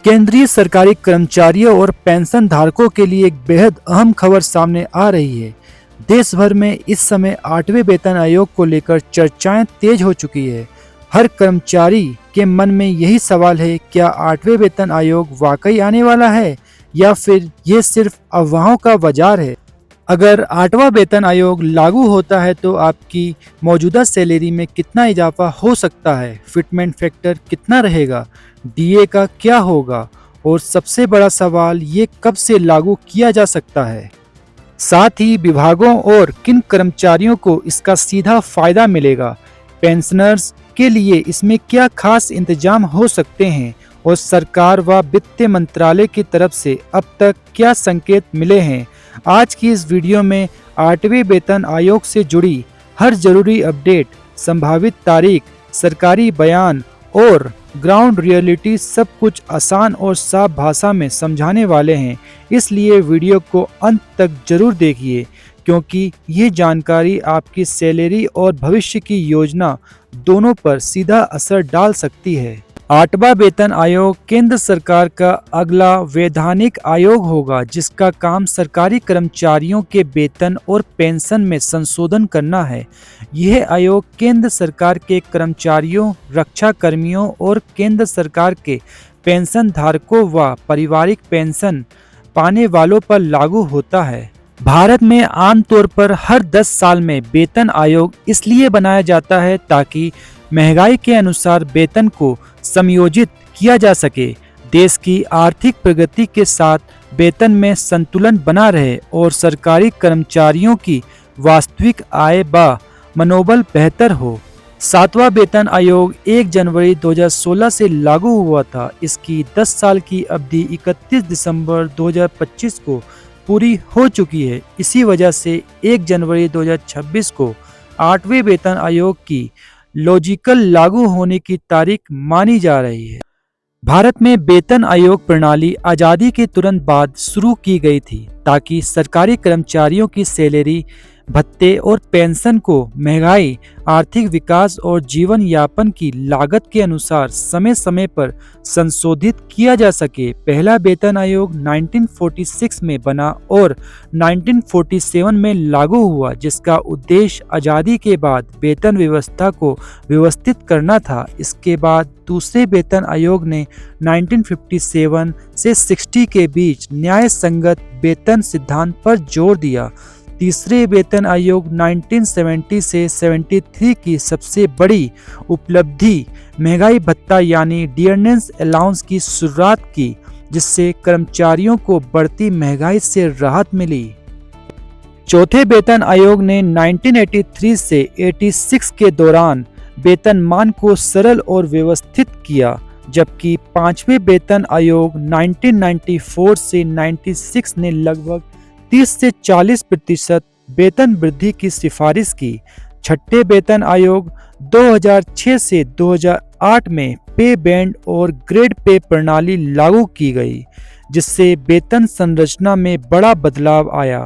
केंद्रीय सरकारी कर्मचारियों और पेंशन धारकों के लिए एक बेहद अहम खबर सामने आ रही है। देश भर में इस समय 8वें वेतन आयोग को लेकर चर्चाएं तेज हो चुकी है। हर कर्मचारी के मन में यही सवाल है, क्या 8वें वेतन आयोग वाकई आने वाला है या फिर ये सिर्फ अफवाहों का बाजार है। अगर 8वां वेतन आयोग लागू होता है तो आपकी मौजूदा सैलरी में कितना इजाफा हो सकता है, फिटमेंट फैक्टर कितना रहेगा, डीए का क्या होगा और सबसे बड़ा सवाल ये कब से लागू किया जा सकता है। साथ ही विभागों और किन कर्मचारियों को इसका सीधा फायदा मिलेगा, पेंशनर्स के लिए इसमें क्या खास इंतजाम हो सकते हैं और सरकार व वित्त मंत्रालय की तरफ से अब तक क्या संकेत मिले हैं। आज की इस वीडियो में 8वें वेतन आयोग से जुड़ी हर जरूरी अपडेट, संभावित तारीख, सरकारी बयान और ग्राउंड रियलिटी सब कुछ आसान और साफ भाषा में समझाने वाले हैं। इसलिए वीडियो को अंत तक जरूर देखिए क्योंकि ये जानकारी आपकी सैलरी और भविष्य की योजना दोनों पर सीधा असर डाल सकती है। 8वां वेतन आयोग केंद्र सरकार का अगला वैधानिक आयोग होगा जिसका काम सरकारी कर्मचारियों के वेतन और पेंशन में संशोधन करना है। यह आयोग केंद्र सरकार के कर्मचारियों, रक्षा कर्मियों और केंद्र सरकार के पेंशन धारकों व पारिवारिक पेंशन पाने वालों पर लागू होता है। भारत में आमतौर पर हर 10 साल में वेतन आयोग इसलिए बनाया जाता है ताकि महंगाई के अनुसार वेतन को समायोजित किया जा सके, देश की आर्थिक प्रगति के साथ वेतन में संतुलन बना रहे और सरकारी कर्मचारियों की वास्तविक आय व मनोबल बेहतर हो। 7वां वेतन आयोग 1 जनवरी 2016 से लागू हुआ था। इसकी 10 साल की अवधि 31 दिसंबर 2025 को पूरी हो चुकी है। इसी वजह से 1 जनवरी 2026 को 8वें वेतन आयोग की लॉजिकल लागू होने की तारीख मानी जा रही है। भारत में वेतन आयोग प्रणाली आज़ादी के तुरंत बाद शुरू की गई थी ताकि सरकारी कर्मचारियों की सैलरी, भत्ते और पेंशन को महंगाई, आर्थिक विकास और जीवन यापन की लागत के अनुसार समय समय पर संशोधित किया जा सके। पहला वेतन आयोग 1946 में बना और 1947 में लागू हुआ जिसका उद्देश्य आज़ादी के बाद वेतन व्यवस्था को व्यवस्थित करना था। इसके बाद दूसरे वेतन आयोग ने 1957 से 60 के बीच न्याय संगत वेतन सिद्धांत पर जोर दिया। तीसरे वेतन आयोग 1970 से 73 की सबसे बड़ी उपलब्धि महंगाई भत्ता यानी डियरनेस अलाउंस की शुरुआत की जिससे कर्मचारियों को बढ़ती महंगाई से राहत मिली। चौथे वेतन आयोग ने 1983 से 86 के दौरान वेतनमान को सरल और व्यवस्थित किया, जबकि 5वें वेतन आयोग 1994 से 96 ने लगभग 30 से 40% वेतन वृद्धि की सिफारिश की। छठे वेतन आयोग 2006 से 2008 में पे बैंड और ग्रेड पे प्रणाली लागू की गई जिससे वेतन संरचना में बड़ा बदलाव आया।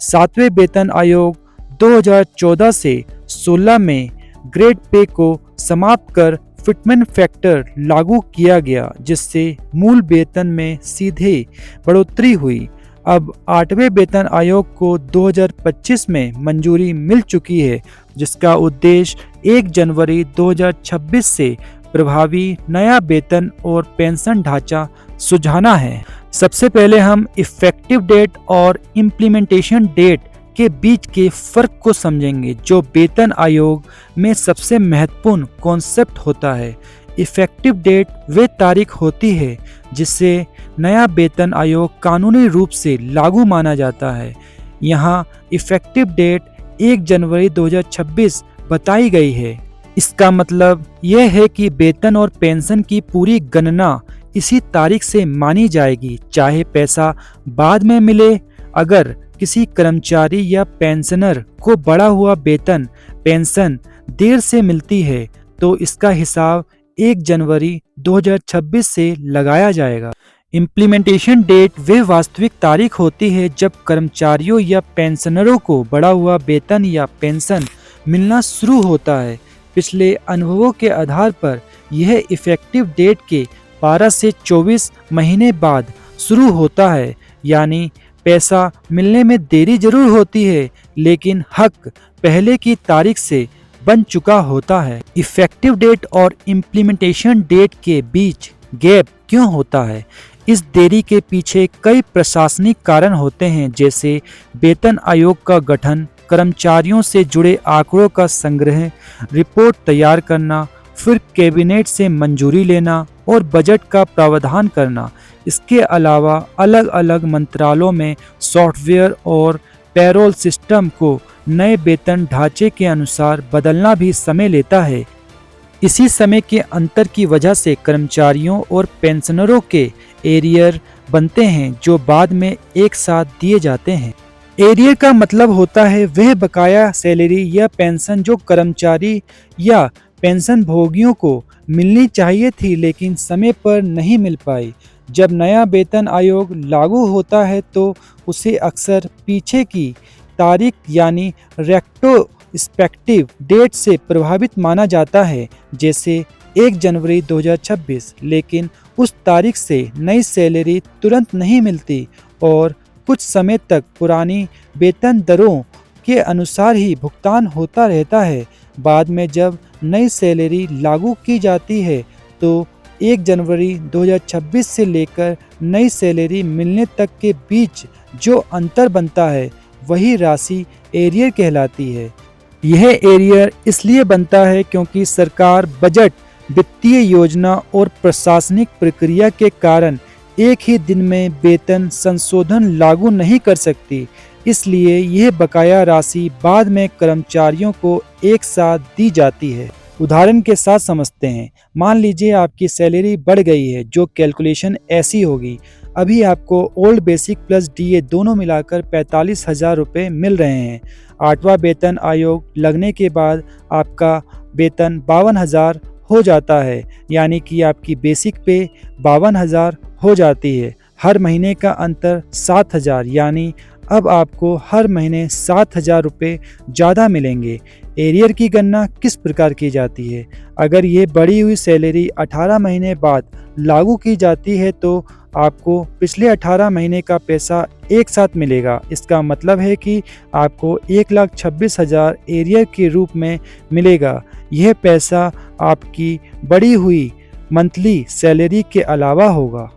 7वें वेतन आयोग 2014 से 16 में ग्रेड पे को समाप्त कर फिटमेंट फैक्टर लागू किया गया जिससे मूल वेतन में सीधे बढ़ोतरी हुई। अब 8वें वेतन आयोग को 2025 में मंजूरी मिल चुकी है जिसका उद्देश्य 1 जनवरी 2026 से प्रभावी नया वेतन और पेंशन ढांचा सुझाना है। सबसे पहले हम इफेक्टिव डेट और इम्प्लीमेंटेशन डेट के बीच के फर्क को समझेंगे जो वेतन आयोग में सबसे महत्वपूर्ण कॉन्सेप्ट होता है। इफेक्टिव डेट वे तारीख होती है जिससे नया वेतन आयोग कानूनी रूप से लागू माना जाता है। यहाँ इफेक्टिव डेट 1 जनवरी 2026 बताई गई है। इसका मतलब यह है कि वेतन और पेंशन की पूरी गणना इसी तारीख से मानी जाएगी, चाहे पैसा बाद में मिले। अगर किसी कर्मचारी या पेंशनर को बढ़ा हुआ वेतन, पेंशन देर से मिलती है तो इसका हिसाब 1 जनवरी 2026 से लगाया जाएगा। इम्प्लीमेंटेशन डेट वह वास्तविक तारीख होती है जब कर्मचारियों या पेंशनरों को बढ़ा हुआ वेतन या पेंशन मिलना शुरू होता है। पिछले अनुभवों के आधार पर यह इफेक्टिव डेट के 12 से 24 महीने बाद शुरू होता है, यानी पैसा मिलने में देरी जरूर होती है, लेकिन हक पहले की तारीख से बन चुका होता है। इफेक्टिव डेट और इम्प्लीमेंटेशन डेट के बीच गैप क्यों होता है? इस देरी के पीछे कई प्रशासनिक कारण होते हैं, जैसे वेतन आयोग का गठन, कर्मचारियों से जुड़े आंकड़ों का संग्रह, रिपोर्ट तैयार करना, फिर कैबिनेट से मंजूरी लेना और बजट का प्रावधान करना। इसके अलावा अलग अलग मंत्रालयों में सॉफ्टवेयर और पेरोल सिस्टम को नए वेतन ढांचे के अनुसार बदलना भी समय लेता है। इसी समय के अंतर की वजह से कर्मचारियों और पेंशनरों के एरियर बनते हैं, जो बाद में एक साथ दिए जाते हैं। एरियर का मतलब होता है वह बकाया सैलरी या पेंशन जो कर्मचारी या पेंशन भोगियों को मिलनी चाहिए थी, लेकिन समय पर नहीं मिल पाई। जब नया वेतन आयोग लागू होता है तो उसे अक्सर पीछे की तारीख यानी रेट्रोस्पेक्टिव डेट से प्रभावित माना जाता है, जैसे 1 जनवरी 2026, लेकिन उस तारीख से नई सैलरी तुरंत नहीं मिलती और कुछ समय तक पुरानी वेतन दरों के अनुसार ही भुगतान होता रहता है। बाद में जब नई सैलरी लागू की जाती है तो 1 जनवरी 2026 से लेकर नई सैलरी मिलने तक के बीच जो अंतर बनता है वही राशि एरियर कहलाती है। यह एरियर इसलिए बनता है क्योंकि सरकार बजट, वित्तीय योजना और प्रशासनिक प्रक्रिया के कारण एक ही दिन में वेतन संशोधन लागू नहीं कर सकती। इसलिए यह बकाया राशि बाद में कर्मचारियों को एक साथ दी जाती है। उदाहरण के साथ समझते हैं। मान लीजिए आपकी सैलरी बढ़ गई है, जो कैलकुलेशन ऐसी होगी। अभी आपको ओल्ड बेसिक प्लस डीए दोनों मिलाकर 45,000 रुपये मिल रहे हैं। 8वां वेतन आयोग लगने के बाद आपका वेतन 52,000 हो जाता है, यानी कि आपकी बेसिक पे 52,000 हो जाती है। हर महीने का अंतर 7,000, यानी अब आपको हर महीने 7,000 रुपये ज़्यादा मिलेंगे। एरियर की गणना किस प्रकार की जाती है? अगर ये बढ़ी हुई सैलरी 18 महीने बाद लागू की जाती है तो आपको पिछले 18 महीने का पैसा एक साथ मिलेगा। इसका मतलब है कि आपको 1,26,000 एरियर के रूप में मिलेगा। यह पैसा आपकी बढ़ी हुई मंथली सैलरी के अलावा होगा।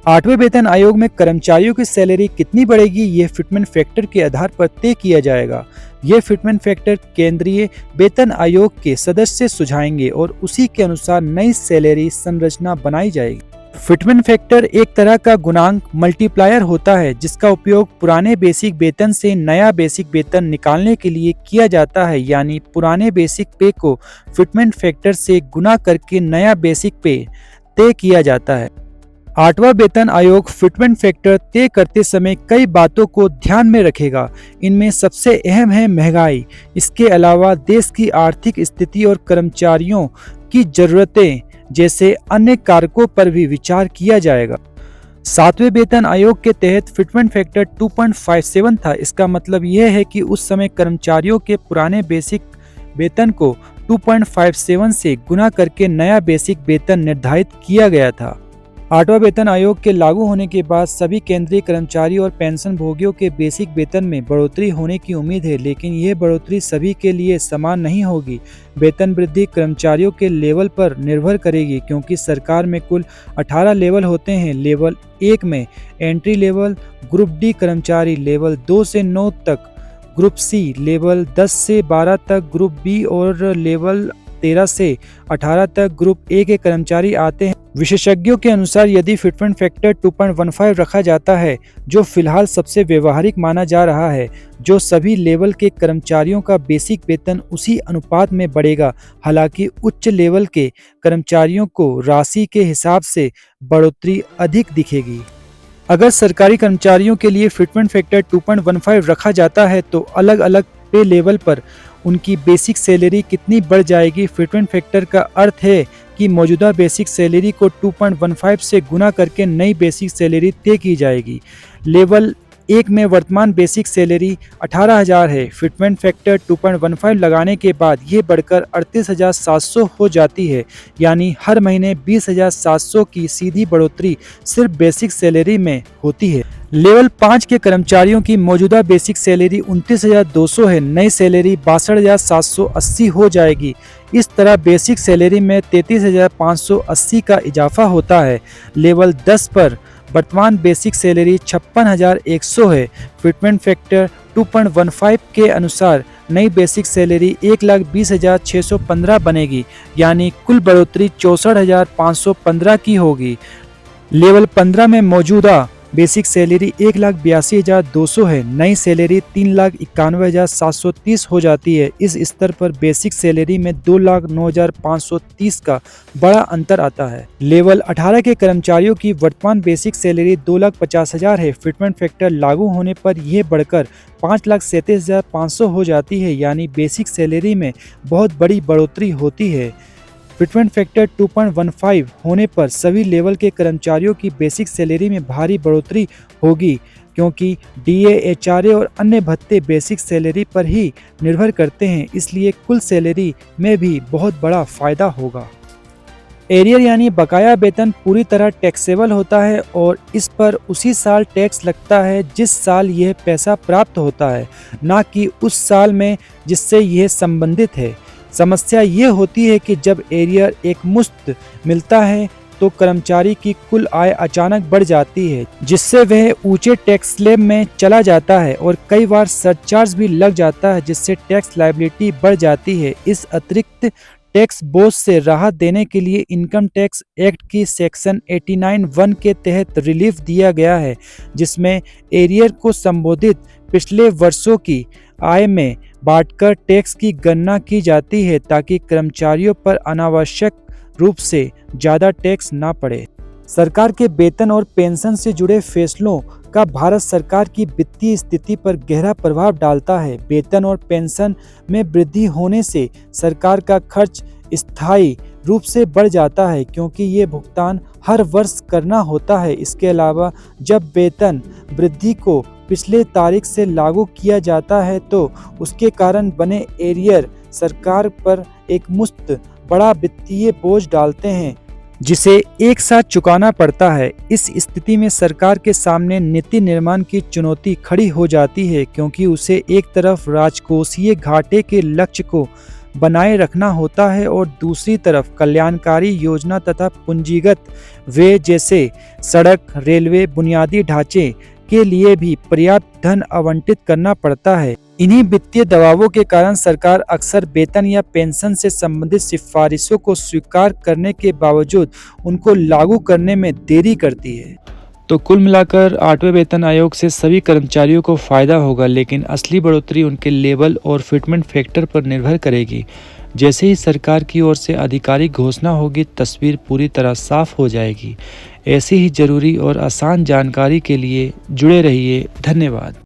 8वें वेतन आयोग में कर्मचारियों की सैलरी कितनी बढ़ेगी, यह फिटमेंट फैक्टर के आधार पर तय किया जाएगा। यह फिटमेंट फैक्टर केंद्रीय वेतन आयोग के सदस्य सुझाएंगे और उसी के अनुसार नई सैलरी संरचना बनाई जाएगी। फिटमेंट फैक्टर एक तरह का गुणांक मल्टीप्लायर होता है, जिसका उपयोग पुराने बेसिक वेतन से नया बेसिक वेतन निकालने के लिए किया जाता है, यानी पुराने बेसिक पे को फिटमेंट फैक्टर से गुना करके नया बेसिक पे तय किया जाता है। 8वां वेतन आयोग फिटमेंट फैक्टर तय करते समय कई बातों को ध्यान में रखेगा। इनमें सबसे अहम है महंगाई। इसके अलावा देश की आर्थिक स्थिति और कर्मचारियों की जरूरतें जैसे अन्य कारकों पर भी विचार किया जाएगा। 7वें वेतन आयोग के तहत फिटमेंट फैक्टर 2.57 था। इसका मतलब यह है कि उस समय कर्मचारियों के पुराने बेसिक वेतन को 2.57 से गुना करके नया बेसिक वेतन निर्धारित किया गया था। 8वां वेतन आयोग के लागू होने के बाद सभी केंद्रीय कर्मचारी और पेंशन भोगियों के बेसिक वेतन में बढ़ोतरी होने की उम्मीद है, लेकिन यह बढ़ोतरी सभी के लिए समान नहीं होगी। वेतन वृद्धि कर्मचारियों के लेवल पर निर्भर करेगी, क्योंकि सरकार में कुल 18 लेवल होते हैं। लेवल 1 में एंट्री लेवल, ग्रुप डी कर्मचारी, लेवल 2 से 9 तक ग्रुप सी, लेवल 10 से 12 तक ग्रुप बी और लेवल 13 से 18 तक ग्रुप ए के कर्मचारी आते हैं। विशेषज्ञों के अनुसार यदि फिटमेंट फैक्टर 2.15 रखा जाता है, जो फिलहाल सबसे व्यवहारिक माना जा रहा है, जो सभी लेवल के कर्मचारियों का बेसिक वेतन उसी अनुपात में बढ़ेगा। हालांकि उच्च लेवल के कर्मचारियों को राशि के हिसाब से बढ़ोतरी अधिक दिखेगी। अगर सरकारी कर्मचारियों के लिए फिटमेंट फैक्टर 2.15 रखा जाता है तो अलग अलग पे लेवल पर उनकी बेसिक सैलरी कितनी बढ़ जाएगी। फिटमेंट फैक्टर का अर्थ है कि मौजूदा बेसिक सैलरी को 2.15 से गुना करके नई बेसिक सैलरी तय की जाएगी। लेवल एक में वर्तमान बेसिक सैलरी 18,000 है। फिटमेंट फैक्टर 2.15 लगाने के बाद ये बढ़कर 38,700 हो जाती है, यानी हर महीने 20,700 की सीधी बढ़ोतरी सिर्फ बेसिक सैलरी में होती है। लेवल 5 के कर्मचारियों की मौजूदा बेसिक सैलरी 29,200 है, नई सैलरी 62,780 हो जाएगी। इस तरह बेसिक सैलरी में 33,580 का इजाफा होता है। लेवल 10 पर वर्तमान बेसिक सैलरी 56,100 है। फिटमेंट फैक्टर 2.15 के अनुसार नई बेसिक सैलरी 1,20,615 बनेगी, यानी कुल बढ़ोतरी 64,515 की होगी। लेवल 15 में मौजूदा बेसिक सैलरी 1,82,200 है, नई सैलरी 3,91,730 हो जाती है। इस स्तर पर बेसिक सैलरी में 2,09,530 का बड़ा अंतर आता है। लेवल 18 के कर्मचारियों की वर्तमान बेसिक सैलरी 2,50,000 है। फिटमेंट फैक्टर लागू होने पर यह बढ़कर 5,37,500 हो जाती है, यानी बेसिक सैलरी में बहुत बड़ी बढ़ोतरी होती है। फिटमेंट फैक्टर 2.15 होने पर सभी लेवल के कर्मचारियों की बेसिक सैलरी में भारी बढ़ोतरी होगी, क्योंकि डीए, एचआरए और अन्य भत्ते बेसिक सैलरी पर ही निर्भर करते हैं, इसलिए कुल सैलरी में भी बहुत बड़ा फायदा होगा। एरियर यानी बकाया वेतन पूरी तरह टैक्सेबल होता है और इस पर उसी साल टैक्स लगता है जिस साल यह पैसा प्राप्त होता है, न कि उस साल में जिससे यह संबंधित है। समस्या ये होती है कि जब एरियर एकमुश्त मिलता है तो कर्मचारी की कुल आय अचानक बढ़ जाती है, जिससे वह ऊंचे टैक्स स्लैब में चला जाता है और कई बार सरचार्ज भी लग जाता है, जिससे टैक्स लायबिलिटी बढ़ जाती है। इस अतिरिक्त टैक्स बोझ से राहत देने के लिए इनकम टैक्स एक्ट की सेक्शन 89(1) के तहत रिलीफ दिया गया है, जिसमें एरियर को संबोधित पिछले वर्षों की आय में बांटकर टैक्स की गणना की जाती है, ताकि कर्मचारियों पर अनावश्यक रूप से ज़्यादा टैक्स ना पड़े। सरकार के वेतन और पेंशन से जुड़े फैसलों का भारत सरकार की वित्तीय स्थिति पर गहरा प्रभाव डालता है। वेतन और पेंशन में वृद्धि होने से सरकार का खर्च स्थायी रूप से बढ़ जाता है, क्योंकि ये भुगतान हर वर्ष करना होता है। इसके अलावा जब वेतन वृद्धि को पिछले तारीख से लागू किया जाता है तो उसके कारण बने एरियर सरकार पर एक मुश्त बड़ा वित्तीय बोझ डालते हैं, जिसे एक साथ चुकाना पड़ता है। इस स्थिति में सरकार के सामने नीति निर्माण की चुनौती खड़ी हो जाती है, क्योंकि उसे एक तरफ राजकोषीय घाटे के लक्ष्य को बनाए रखना होता है और दूसरी तरफ कल्याणकारी योजना तथा पूंजीगत व्यय जैसे सड़क, रेलवे, बुनियादी ढांचे के लिए भी पर्याप्त धन आवंटित करना पड़ता है। इन्हीं वित्तीय दबावों के कारण सरकार अक्सर वेतन या पेंशन से संबंधित सिफारिशों को स्वीकार करने के बावजूद उनको लागू करने में देरी करती है। तो कुल मिलाकर 8वें वेतन आयोग से सभी कर्मचारियों को फायदा होगा, लेकिन असली बढ़ोतरी उनके लेवल और फिटमेंट फैक्टर पर निर्भर करेगी। जैसे ही सरकार की ओर से आधिकारिक घोषणा होगी, तस्वीर पूरी तरह साफ हो जाएगी। ऐसी ही जरूरी और आसान जानकारी के लिए जुड़े रहिए। धन्यवाद।